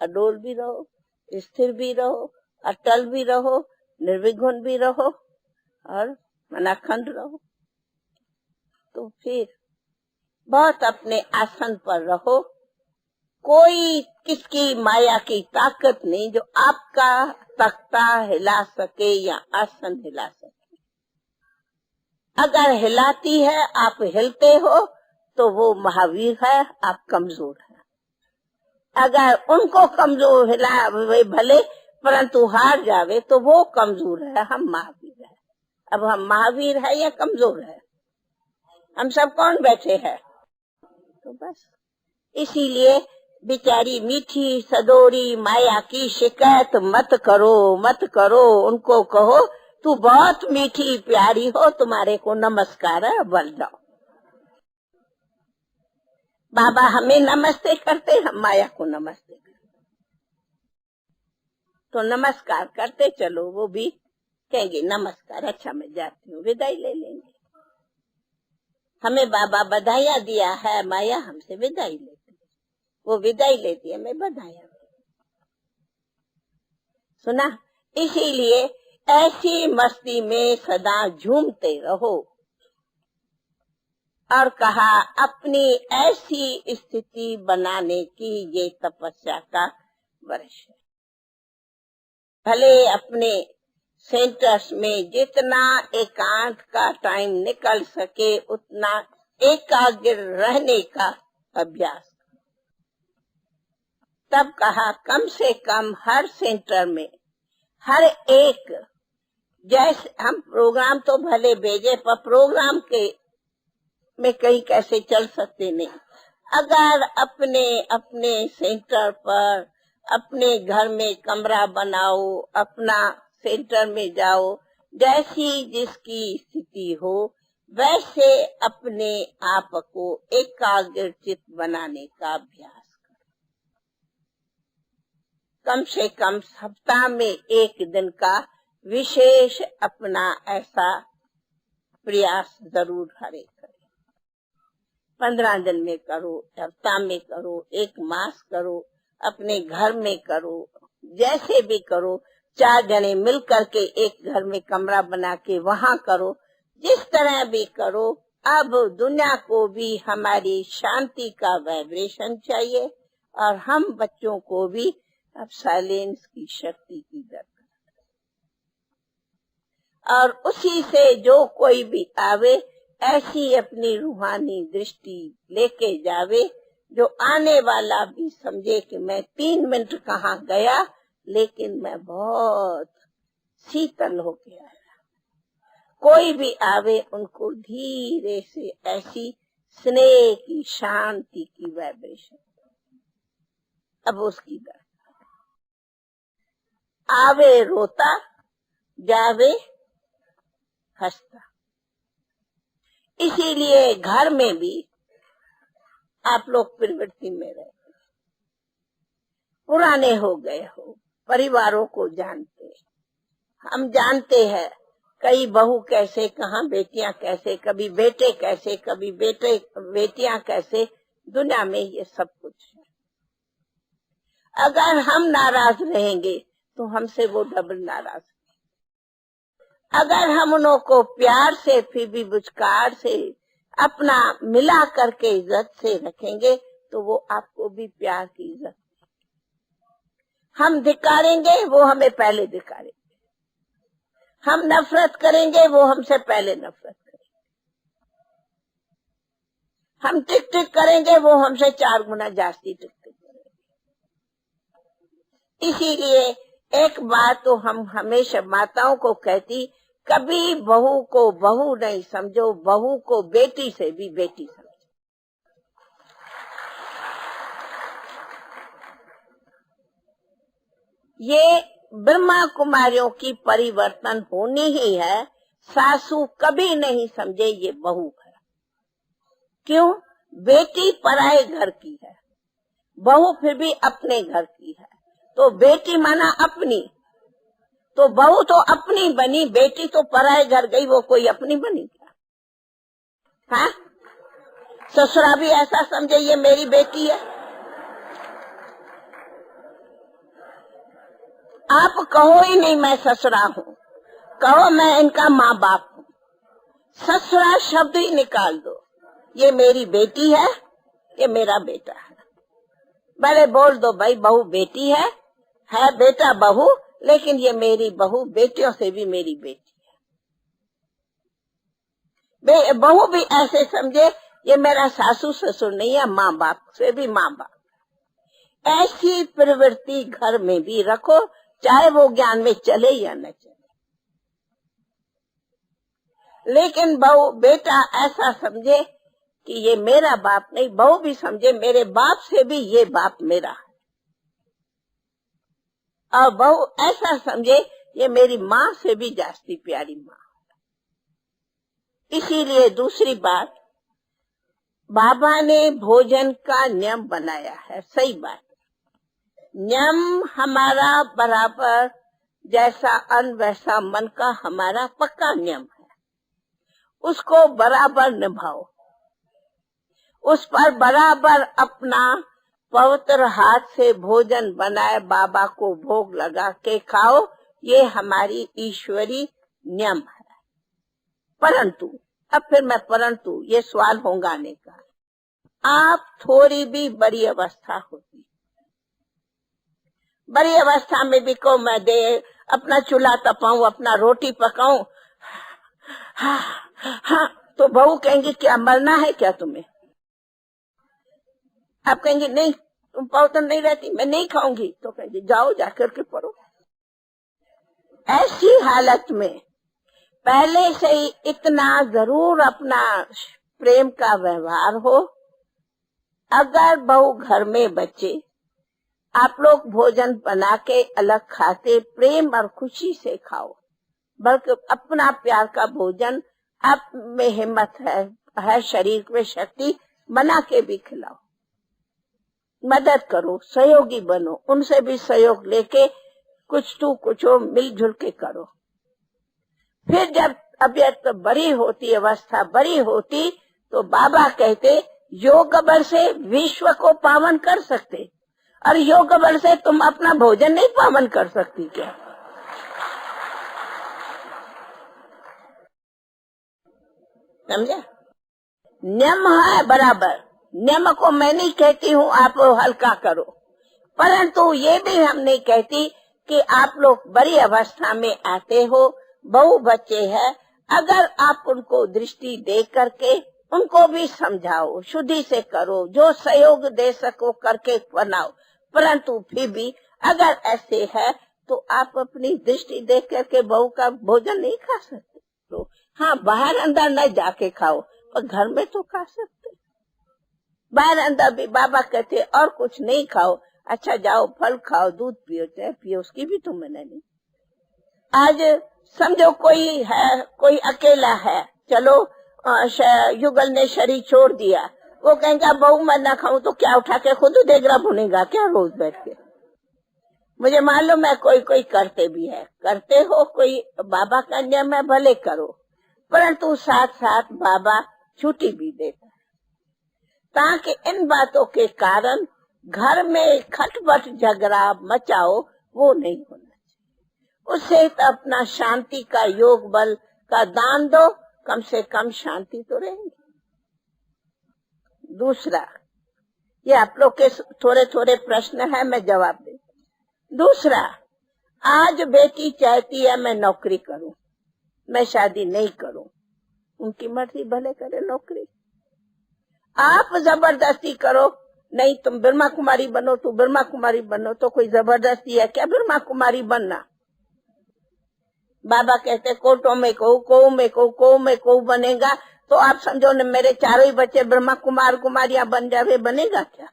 अडोल भी रहो, स्थिर भी रहो, अटल भी रहो, निर्विघ्न भी रहो और अखंड रहो। तो फिर बहुत अपने आसन पर रहो, कोई किसकी माया की ताकत नहीं जो आपका तख्ता हिला सके या आसन हिला सके। अगर हिलाती है, आप हिलते हो तो वो महावीर है, आप कमजोर हैं। अगर उनको कमजोर हिला भले परंतु हार जावे तो वो कमजोर है, हम महावीर है। अब हम महावीर है या कमजोर है, हम सब कौन बैठे हैं। तो बस इसीलिए बेचारी मीठी सदोरी माया की शिकायत मत करो, मत करो। उनको कहो तू बहुत मीठी प्यारी हो, तुम्हारे को नमस्कार है, बल जाओ। बाबा हमें नमस्ते करते, हम माया को नमस्ते करते, तो नमस्कार करते चलो, वो भी कहेंगे नमस्कार, अच्छा मैं जाती हूँ, विदाई ले लेंगे। हमें बाबा बधाइयाँ दिया है, माया हमसे विदाई लेती है, वो विदाई लेती है, मैं बधाइयाँ सुना। इसीलिए ऐसी मस्ती में सदा झूमते रहो, और कहा अपनी ऐसी स्थिति बनाने की ये तपस्या का वर्ष है। भले अपने सेंटर्स में जितना एकांत का टाइम निकल सके उतना एकाग्र रहने का अभ्यास, तब कहा कम से कम हर सेंटर में हर एक, जैसे हम प्रोग्राम तो भले भेजे पर प्रोग्राम के में कहीं कैसे चल सकते नहीं। अगर अपने अपने सेंटर पर अपने घर में कमरा बनाओ, अपना सेंटर में जाओ, जैसी जिसकी स्थिति हो वैसे अपने आप को एकाग्रचित बनाने का अभ्यास करो। कम से कम सप्ताह में एक दिन का विशेष अपना ऐसा प्रयास जरूर करें। 15 दिन में करो, हफ्ता में करो, 1 मास करो, अपने घर में करो, जैसे भी करो। 4 जने मिल करके एक घर में कमरा बना के वहां करो, जिस तरह भी करो। अब दुनिया को भी हमारी शांति का वाइब्रेशन चाहिए और हम बच्चों को भी अब साइलेंस की शक्ति की दरकार, और उसी से जो कोई भी आवे ऐसी अपनी रूहानी दृष्टि लेके जावे, जो आने वाला भी समझे कि मैं 3 मिनट कहाँ गया लेकिन मैं बहुत शीतल हो गया। कोई भी आवे उनको धीरे से ऐसी स्नेह की, शांति की वाइब्रेशन। अब उसकी दरकार, आवे रोता, जावे हंसता। इसीलिए घर में भी आप लोग प्रवृत्ति में रहे, पुराने हो गए हो, परिवारों को जानते, हम जानते हैं कई बहू कैसे, कहाँ बेटियां कैसे, कभी बेटे कैसे, कभी बेटियां कैसे, दुनिया में ये सब कुछ है। अगर हम नाराज रहेंगे तो हमसे वो डबल नाराज। अगर हम उन्हों को प्यार से फिर भी बुझकार से अपना मिला करके इज्जत से रखेंगे तो वो आपको भी प्यार की इज्जत। हम धिकारेंगे वो हमें पहले धिकारेंगे, हम नफरत करेंगे वो हमसे पहले नफरत करेंगे, हम टिक टिक करेंगे वो हमसे 4 गुना जास्ती टिक टिक करेंगे। इसीलिए एक बात तो हम हमेशा माताओं को कहती, कभी बहू को बहू नहीं समझो, बहू को बेटी से भी बेटी समझो। ये ब्रह्मा कुमारियों की परिवर्तन होनी ही है। सासू कभी नहीं समझे ये बहू है। क्यों? बेटी पराए घर की है, बहू फिर भी अपने घर की है। तो बेटी माना अपनी, तो बहू तो अपनी बनी, बेटी तो पराए घर गई, वो कोई अपनी बनी क्या? हाँ, ससुरा भी ऐसा समझे ये मेरी बेटी है। आप कहो ही नहीं मैं ससुरा हूँ, कहो मैं इनका माँ बाप हूँ। ससुरा शब्द ही निकाल दो, ये मेरी बेटी है, ये मेरा बेटा है। भले बोल दो भाई बहू बेटी है बेटा बहू, लेकिन ये मेरी बहू, बेटियों से भी मेरी बेटी है। बहू भी ऐसे समझे ये मेरा सासू ससुर नहीं है, माँ बाप से भी माँ बाप। ऐसी प्रवृत्ति घर में भी रखो, चाहे वो ज्ञान में चले या न चले। लेकिन बहू बेटा ऐसा समझे कि ये मेरा बाप नहीं, बहू भी समझे मेरे बाप से भी ये बाप मेरा है, और बहू ऐसा समझे ये मेरी माँ से भी जास्ती प्यारी माँ। इसीलिए दूसरी बात, बाबा ने भोजन का नियम बनाया है, सही बात। नियम हमारा बराबर जैसा अन्न वैसा मन का हमारा पक्का नियम है, उसको बराबर निभाओ, उस पर बराबर अपना पवित्र हाथ से भोजन बनाए बाबा को भोग लगा के खाओ, ये हमारी ईश्वरी नियम है। परंतु अब फिर मैं परंतु ये सवाल होंगाने का, आप थोड़ी भी बड़ी अवस्था होती, बड़ी अवस्था में भी को मैं दे अपना चूल्हा तपाऊं, अपना रोटी पकाऊं, हाँ, तो बहू कहेंगी क्या मरना है क्या तुम्हें? आप कहेंगे नहीं तुम पौतन नहीं रहती, मैं नहीं खाऊंगी, तो कहेगी जाओ जाकर के पढ़ो। ऐसी हालत में पहले से ही इतना जरूर अपना प्रेम का व्यवहार हो। अगर बहू घर में बच्चे, आप लोग भोजन बना के अलग खाते, प्रेम और खुशी से खाओ, बल्कि अपना प्यार का भोजन आप में हिम्मत है शरीर में शक्ति, बना के भी खिलाओ। मदद करो, सहयोगी बनो, उनसे भी सहयोग लेके कुछ तो कुछ हो, मिलजुल के करो। फिर जब तबीयत बड़ी होती, अवस्था बड़ी होती, तो बाबा कहते योग बल से विश्व को पावन कर सकते, और योग बल से तुम अपना भोजन नहीं पावन कर सकती क्या? समझा? नियम है बराबर, नियम को मैं नहीं कहती हूँ आप हल्का करो, परंतु ये भी हम नहीं कहती कि आप लोग बड़ी अवस्था में आते हो, बहू बच्चे हैं, अगर आप उनको दृष्टि दे करके उनको भी समझाओ, शुद्धि से करो, जो सहयोग दे सको करके बनाओ, परंतु फिर भी अगर ऐसे है तो आप अपनी दृष्टि दे करके बहू का भोजन नहीं खा सकते। तो हाँ, बाहर अंदर न जाके खाओ, पर घर में तो खा सकते। बाहर अंदर भी बाबा कहते और कुछ नहीं खाओ, अच्छा जाओ फल खाओ, दूध पियो, चाय पियो, उसकी भी तो मना नहीं। आज समझो कोई है, कोई अकेला है, चलो युगल ने शरीर छोड़ दिया, वो कहेंगे बहू मैं ना खाऊं तो क्या, उठा के खुद देगरा भुनेगा क्या रोज बैठ के? मुझे मालूम है कोई कोई करते भी है, करते हो, कोई बाबा का नियम है भले करो, परंतु साथ साथ बाबा छुट्टी भी देता है, ताकि इन बातों के कारण घर में खटपट झगड़ा मचाओ, वो नहीं होना चाहिए। उससे तो अपना शांति का योग बल का दान दो, कम से कम शांति तो रहेगी। दूसरा, ये आप लोग के थोड़े थोड़े प्रश्न है, मैं जवाब दे। दूसरा, आज बेटी चाहती है मैं नौकरी करूं, मैं शादी नहीं करूं, उनकी मर्जी, भले करे नौकरी। आप जबरदस्ती करो, नहीं तुम ब्रह्मा कुमारी बनो, तू ब्रह्मा कुमारी बनो, तो कोई जबरदस्ती है क्या ब्रह्मा कुमारी बनना? बाबा कहते कोटों में को में को बनेगा, तो आप समझो न मेरे चारों ही बच्चे ब्रह्मा कुमार कुमारियां बन जावे, बनेगा क्या?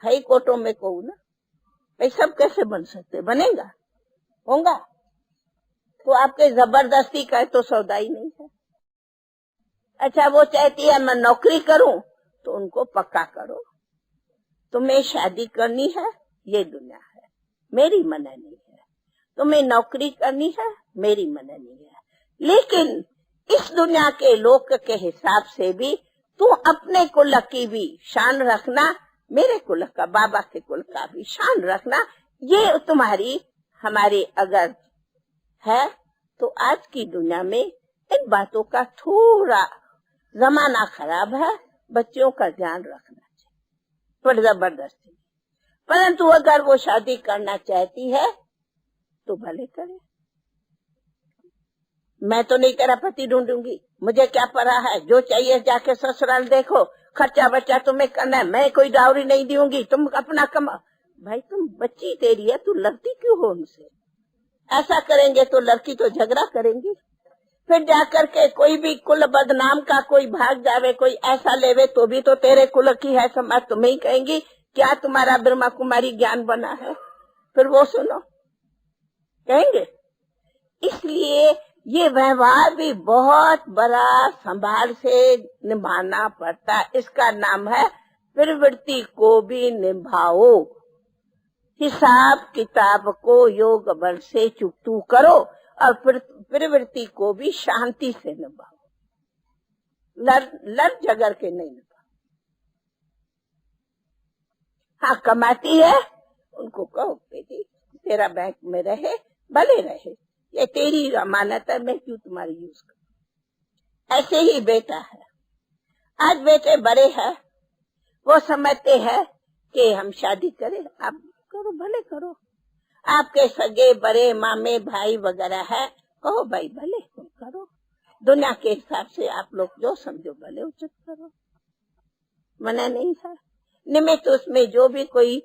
है कोटों में को ना, भाई सब कैसे बन सकते, बनेगा होगा? तो आपके जबरदस्ती का तो सौदा ही नहीं है। अच्छा वो चाहती है मैं नौकरी करूं, तो उनको पक्का करो, तुम्हें शादी करनी है, ये दुनिया है, मेरी मननी है, तुम्हें नौकरी करनी है, मेरी मननी है, लेकिन इस दुनिया के लोक के हिसाब से भी तू अपने कुल की भी शान रखना, मेरे कुल का, बाबा के कुल का भी शान रखना। ये तुम्हारी हमारी अगर है, तो आज की दुनिया में इन बातों का थोड़ा जमाना खराब है, बच्चों का ध्यान रखना चाहिए, पर जबरदस्ती। परंतु अगर वो शादी करना चाहती है तो भले करे, मैं तो नहीं तेरा पति ढूंढूंगी, मुझे क्या पड़ा है, जो चाहिए जाके ससुराल देखो, खर्चा बच्चा तुम्हें करना है, मैं कोई डाउरी नहीं दूंगी, तुम अपना कमा। भाई तुम बच्ची तेरी है, तू लड़ती क्यों हो उनसे? ऐसा करेंगे तो लड़की तो झगड़ा करेंगी, फिर जाकर के कोई भी कुल बदनाम का कोई भाग जावे, कोई ऐसा लेवे, तो भी तो तेरे कुल की है, समाज तुम्हें ही कहेंगी क्या तुम्हारा ब्रह्मा कुमारी ज्ञान बना है, फिर वो सुनो कहेंगे। इसलिए ये व्यवहार भी बहुत बड़ा संभाल से निभाना पड़ता, इसका नाम है प्रवृत्ति को भी निभाओ, हिसाब किताब को योग बल से चुकतू करो, और प्रवृत्ति को भी शांति से निभाओ, लड़ झगड़ के नहीं निभाओ। हाँ कमाती है, उनको कहो बेटी तेरा बैंक में रहे, भले रहे, ये तेरी अमानत है, मैं क्यों तुम्हारी यूज करूं। ऐसे ही बेटा है, आज बेटे बड़े हैं, वो समझते हैं कि हम शादी करें, आप करो भले करो, आपके सगे बड़े मामे भाई वगैरह है, कहो भाई भले तुम करो, दुनिया के हिसाब से आप लोग जो समझो भले उचित करो, मना नहीं है। निमित्त उसमें जो भी कोई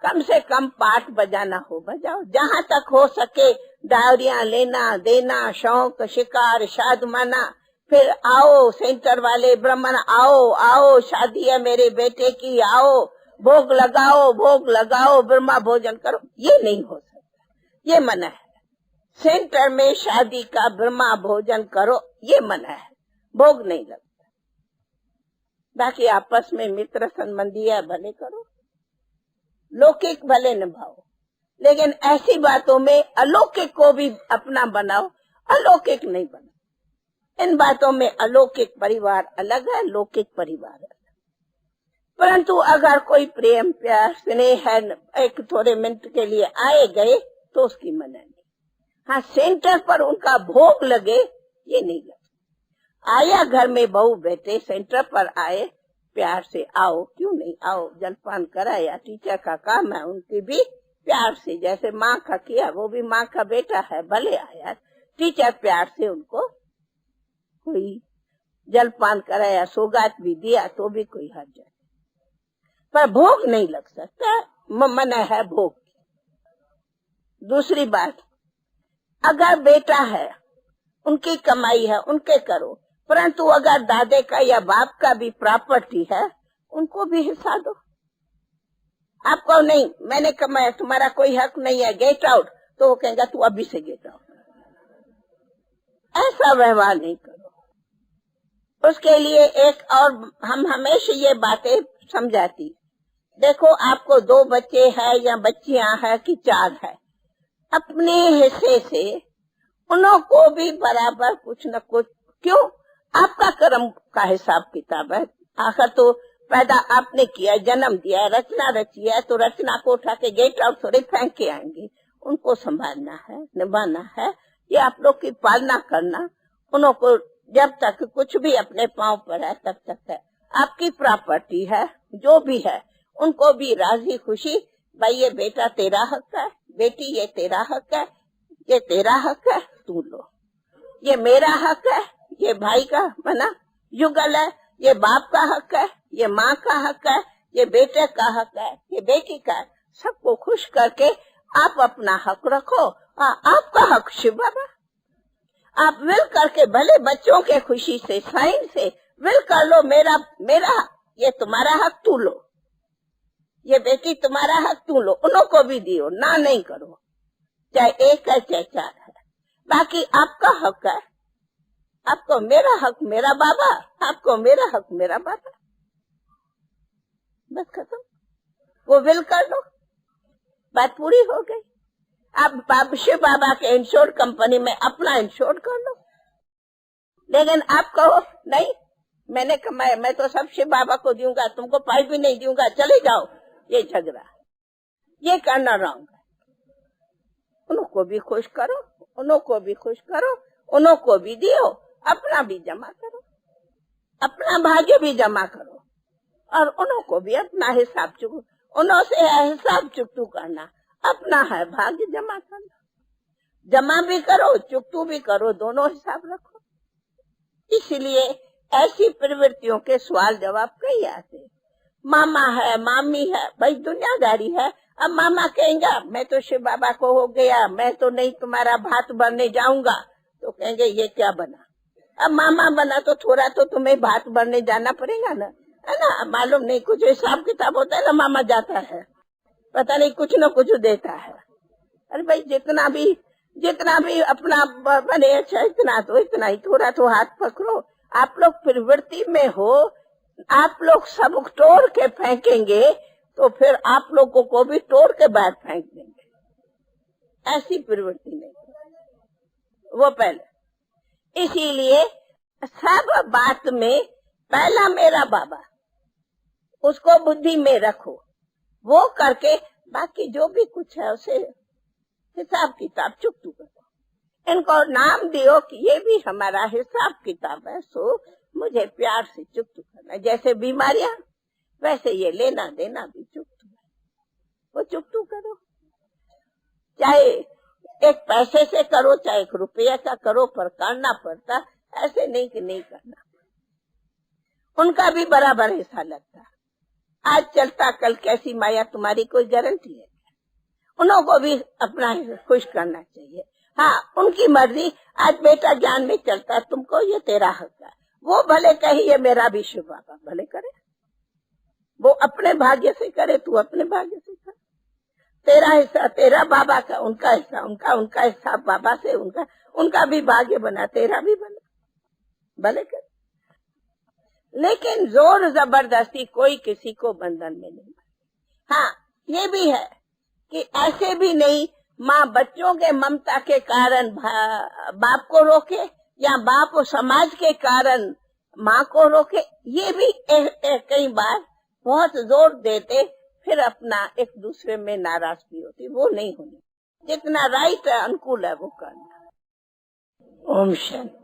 कम से कम पाठ बजाना हो बजाओ, जहाँ तक हो सके डायरिया लेना देना, शौक शिकार शादमाना। फिर आओ सेंटर वाले ब्राह्मण, आओ आओ शादी है मेरे बेटे की, आओ भोग लगाओ ब्रह्मा भोजन करो, ये नहीं हो सकता, ये मना है। सेंटर में शादी का ब्रह्मा भोजन करो, ये मना है, भोग नहीं लगता। बाकी आपस में मित्र संबंधी है भले करो, लौकिक भले निभाओ, लेकिन ऐसी बातों में अलौकिक को भी अपना बनाओ, अलौकिक नहीं बनाओ। इन बातों में अलौकिक परिवार अलग है, लौकिक परिवार अलग। परंतु अगर कोई प्रेम प्यार स्नेह है, एक थोड़े मिनट के लिए आए गए तो उसकी मना नहीं। हाँ, सेंटर पर उनका भोग लगे ये नहीं लगे। आया घर में बहू बेटे, सेंटर पर आए प्यार से आओ, क्यों नहीं आओ, जलपान कराया, टीचर का काम है उनकी भी प्यार से, जैसे माँ का किया, वो भी माँ का बेटा है, भले आया टीचर प्यार से उनको कोई जलपान कराया, सौगात भी दिया तो भी कोई हर्ज नहीं, पर भोग नहीं लग सकता, मना है भोग। दूसरी बात, अगर बेटा है, उनकी कमाई है, उनके करो, परंतु अगर दादे का या बाप का भी प्रॉपर्टी है, उनको भी हिस्सा दो। आपको नहीं, मैंने कमाया, तुम्हारा कोई हक नहीं है, गेट आउट, तो वो कहेगा तू अभी से गेट आउट। ऐसा व्यवहार नहीं करो। उसके लिए एक और हम हमेशा ये बातें समझाती, देखो आपको 2 बच्चे हैं या बच्चियां हैं कि 4 है, अपने हिस्से से उनको भी बराबर कुछ न कुछ, क्यों, आपका कर्म का हिसाब किताब है, आखिर तो पैदा आपने किया, जन्म दिया, रचना रची है, तो रचना को उठा के गेट आउट थोड़े फेंक के आएंगे, उनको संभालना है, निभाना है, ये आप लोग की पालना करना, उनको जब तक कुछ भी अपने पांव पर है तब तक है, आपकी प्रॉपर्टी है, जो भी है उनको भी राजी खुशी, भाई ये बेटा तेरा हक है, बेटी ये तेरा हक है, ये तेरा हक है, तू लो, ये मेरा हक है, ये भाई का बना युगल है, ये बाप का हक है, ये माँ का हक है, ये बेटे का हक है, ये बेटी का है, सबको खुश करके आप अपना हक रखो। आपका हक शिव बाबा, आप विल करके भले बच्चों के खुशी से साइन से विल कर लो, मेरा मेरा ये तुम्हारा हक तू लो, ये बेटी तुम्हारा हक तू लो, उनको भी दियो, ना नहीं करो, चाहे 1 है चाहे 4 है, बाकी आपका हक है, आपको मेरा हक मेरा बाबा, आपको मेरा हक मेरा बाबा, बस खत्म, वो विल कर लो, बात पूरी हो गई। आप शिव बाबा के इंश्योर कंपनी में अपना इंश्योर कर लो, लेकिन आप कहो नहीं मैंने कमाया, मैं तो सब शिव बाबा को दूंगा, तुमको पाई भी नहीं दूंगा, चले जाओ, ये झगड़ा, ये करना रॉन्ग है। उनको भी खुश करो, उनको भी खुश करो, उनको भी दियो, अपना भी जमा करो, अपना भाग्य भी जमा करो, और उनको भी अपना हिसाब चुक, उनसे हिसाब चुकतू करना, अपना है भाग्य जमा करना, जमा भी करो चुकतू भी करो, दोनों हिसाब रखो। इसलिए ऐसी प्रवृत्तियों के सवाल जवाब कई आते, मामा है मामी है, भाई दुनियादारी है। अब मामा कहेंगे मैं तो शिव बाबा को हो गया, मैं तो नहीं तुम्हारा भात भरने जाऊंगा, तो कहेंगे ये क्या बना, अब मामा बना तो थोड़ा तो तुम्हें भात भरने जाना पड़ेगा ना, है ना, मालूम नहीं कुछ हिसाब किताब होता है ना, मामा जाता है पता नहीं कुछ न कुछ देता है। अरे भाई जितना भी अपना बने अच्छा, इतना ही थोड़ा तो हाथ पकड़ो। आप लोग प्रवृत्ति में हो, आप लोग सब तोड़ के फेंकेंगे तो फिर आप लोगों को भी तोड़ के बाहर फेंक देंगे, ऐसी प्रवृत्ति नहीं, वो पहले। इसीलिए सब बात में पहला मेरा बाबा, उसको बुद्धि में रखो, वो करके बाकी जो भी कुछ है उसे हिसाब किताब चुकतू करो। इनको नाम दियो कि ये भी हमारा हिसाब किताब है, सो मुझे प्यार से चुकतू करना। जैसे बीमारियां वैसे ये लेना देना भी चुकतू है, वो चुकतू करो, चाहे एक पैसे से करो चाहे 1 रुपया का करो, पर करना पड़ता, ऐसे नहीं कि नहीं करना, उनका भी बराबर हिस्सा लगता। आज चलता कल कैसी माया तुम्हारी कोई गारंटी है? उनको भी अपना खुश करना चाहिए। हाँ, उनकी मर्जी। आज बेटा ज्ञान में चलता, तुमको ये तेरा हक है। वो भले कहे ये मेरा भी शुभ बाबा, भले करे, वो अपने भाग्य से करे, तू अपने भाग्य से कर। तेरा हिस्सा तेरा बाबा का, उनका हिस्सा उनका, उनका हिस्सा बाबा से, उनका भी भाग्य बना, तेरा भी बना, भले कर। लेकिन जोर जबरदस्ती कोई किसी को बंधन में नहीं। हाँ, ये भी है कि ऐसे भी नहीं माँ बच्चों के ममता के कारण बाप को रोके, या बाप समाज के कारण माँ को रोके। ये भी कई बार बहुत जोर देते, फिर अपना एक दूसरे में नाराजगी होती, वो नहीं होनी। जितना राइट है, अनुकूल है, वो करना। ओम शांति।